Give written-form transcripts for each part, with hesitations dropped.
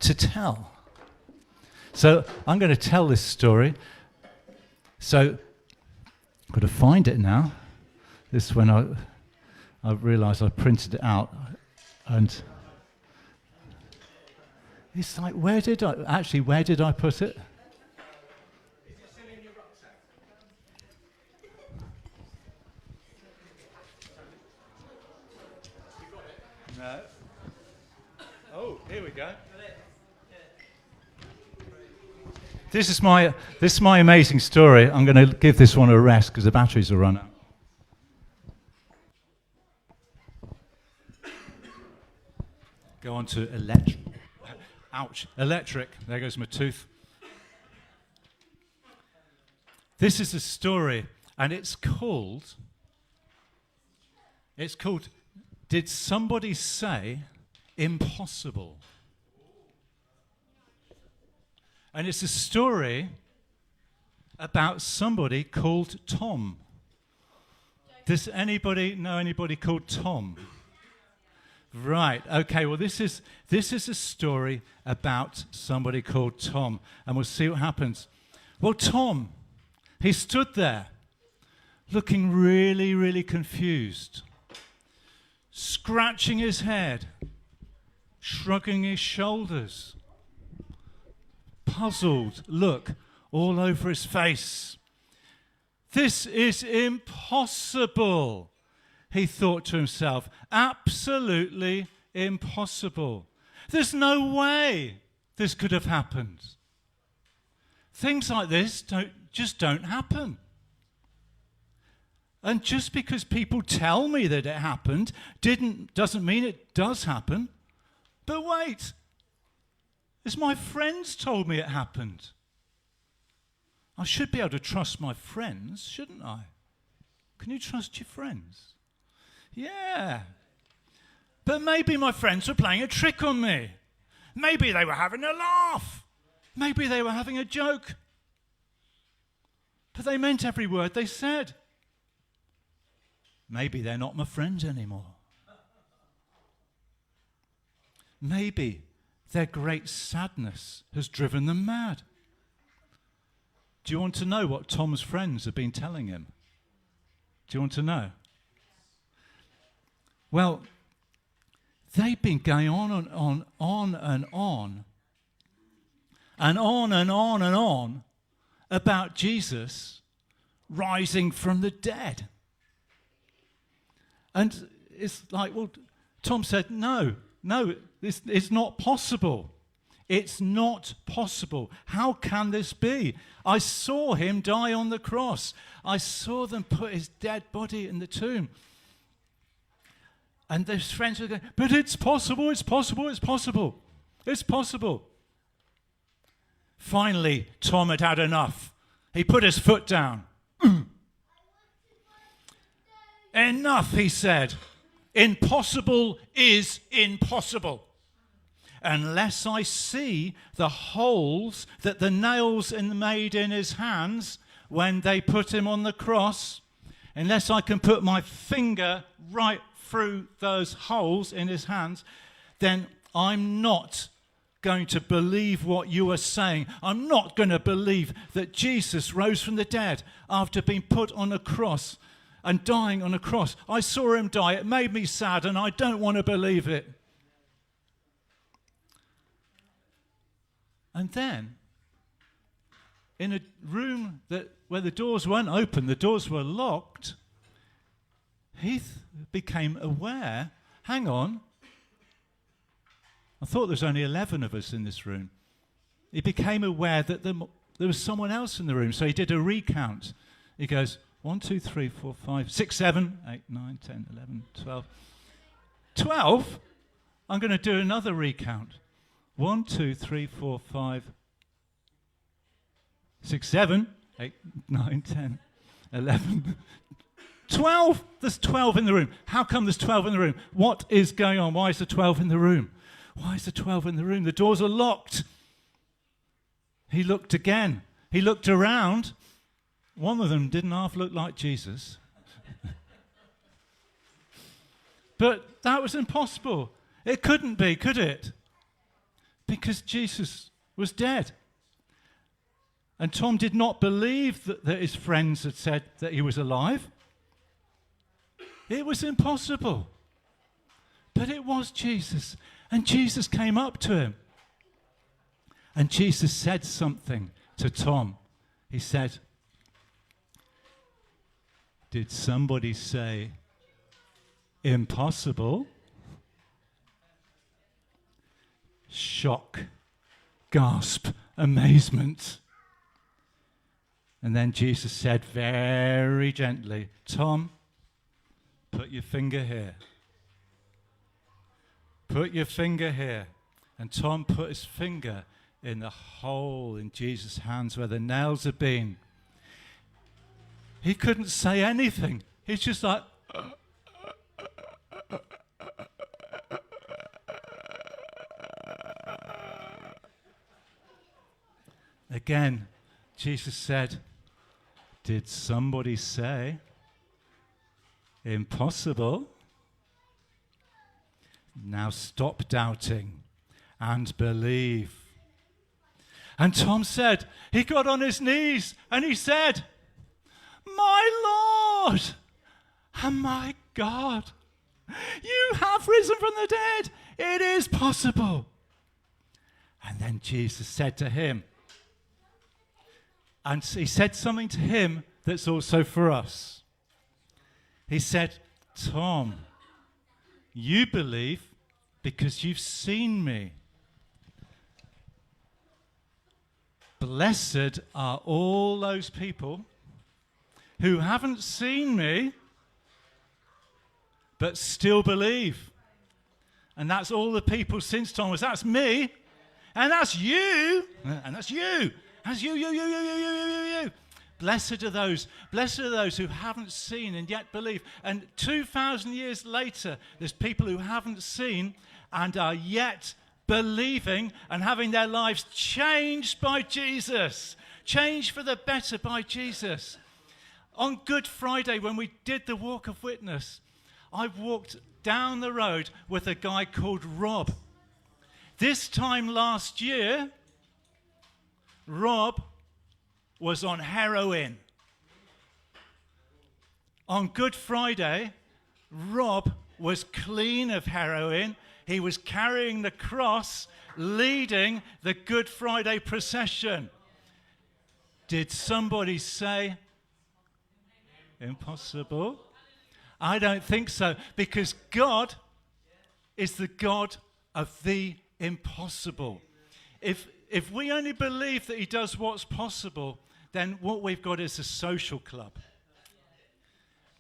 to tell. So I'm going to tell this story. So I've got to find it now. This is when I realised I printed it out, and it's like, where did I put it? Is it still in your rucksack? You got it? No. Oh, here we go. This is my amazing story. I'm going to give this one a rest because the batteries will run out. Go on to electric. Ouch, electric. There goes my tooth. This is a story, and it's called, Did Somebody Say Impossible? And it's a story about somebody called Tom. Does anybody know anybody called Tom? Right, okay, well this is a story about somebody called Tom, and we'll see what happens. Well, Tom, he stood there looking really, really confused, scratching his head, shrugging his shoulders, puzzled look all over his face. This is impossible, he thought to himself. Absolutely impossible. There's no way this could have happened. Things like this just don't happen. And just because people tell me that it happened doesn't mean it does happen. But wait, as my friends told me it happened. I should be able to trust my friends, shouldn't I? Can you trust your friends? Yeah. But maybe my friends were playing a trick on me. Maybe they were having a laugh. Maybe they were having a joke. But they meant every word they said. Maybe they're not my friends anymore. Maybe their great sadness has driven them mad. Do you want to know what Tom's friends have been telling him? Do you want to know? Well, they've been going on and on and on and on and on and on about Jesus rising from the dead. And it's like, well, Tom said, no, it's not possible. It's not possible. How can this be? I saw him die on the cross. I saw them put his dead body in the tomb. And his friends were going, but it's possible, it's possible, it's possible. It's possible. Finally, Tom had had enough. He put his foot down. Enough, he said. Impossible is impossible. Unless I see the holes that the nails made in his hands when they put him on the cross, unless I can put my finger right through those holes in his hands, then I'm not going to believe what you are saying. I'm not going to believe that Jesus rose from the dead after being put on a cross and dying on a cross. I saw him die. It made me sad, and I don't want to believe it. And then, in a room where the doors weren't open, the doors were locked, Heath became aware, hang on, I thought there was only 11 of us in this room. He became aware that there was someone else in the room, so he did a recount. He goes, 1, 2, 3, 4, 5, 6, 7, 8, 9, 10, 11, 12. 12? I'm going to do another recount. 1, 2, 3, 4, 5, 6, 7, 8, 9, 10, 11, 12. There's 12 in the room. How come there's 12 in the room? What is going on? Why is there 12 in the room? Why is there 12 in the room? The doors are locked. He looked again. He looked around. One of them didn't half look like Jesus. But that was impossible. It couldn't be, could it? because Jesus was dead. And Tom did not believe that his friends had said that he was alive. It was impossible. But it was Jesus. And Jesus came up to him. And Jesus said something to Tom. He said, "Did somebody say impossible?" Shock, gasp, amazement. And then Jesus said very gently, "Tom, put your finger here. Put your finger here." And Tom put his finger in the hole in Jesus' hands where the nails had been. He couldn't say anything. He's just like, Again, Jesus said, "Did somebody say impossible? Now stop doubting and believe." And Tom said, he got on his knees and he said, "My Lord and my God, you have risen from the dead. It is possible." And then Jesus said to him, and he said something to him that's also for us. He said, "Tom, you believe because you've seen me. Blessed are all those people who haven't seen me but still believe." And that's all the people since Thomas. That's me. And that's you. And that's you. That's you. Blessed are those who haven't seen and yet believe. And 2,000 years later, there's people who haven't seen and are yet believing and having their lives changed by Jesus. Changed for the better by Jesus. On Good Friday, when we did the Walk of Witness, I walked down the road with a guy called Rob. This time last year, Rob was on heroin. On Good Friday, Rob was clean of heroin. He was carrying the cross, leading the Good Friday procession. Did somebody say impossible? I don't think so, because God is the God of the impossible. If we only believe that he does what's possible, then what we've got is a social club.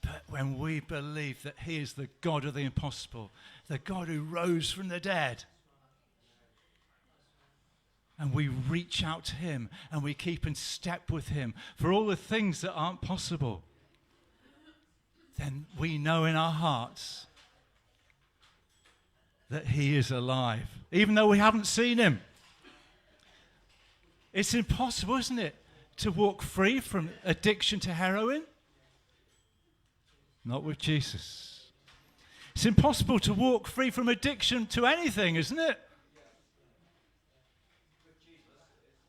But when we believe that he is the God of the impossible, the God who rose from the dead, and we reach out to him and we keep in step with him for all the things that aren't possible, then we know in our hearts that he is alive, even though we haven't seen him. It's impossible, isn't it, to walk free from addiction to heroin? Not with Jesus. It's impossible to walk free from addiction to anything, isn't it?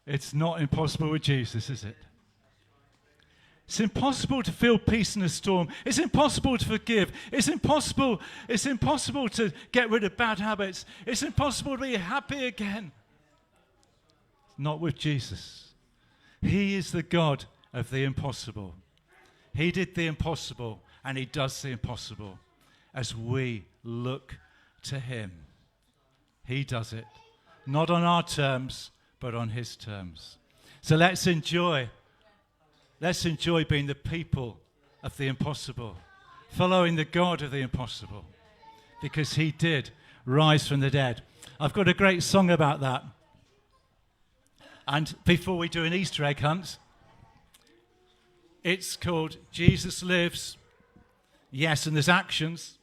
It's not impossible with Jesus, is it? It's impossible to feel peace in a storm. It's impossible to forgive. It's impossible to get rid of bad habits. It's impossible to be happy again. Not with Jesus. He is the God of the impossible. He did the impossible, and he does the impossible as we look to him. He does it, not on our terms, but on his terms. So let's enjoy being the people of the impossible, following the God of the impossible, because he did rise from the dead. I've got a great song about that. And before we do an Easter egg hunt, it's called Jesus Lives. Yes, and there's actions.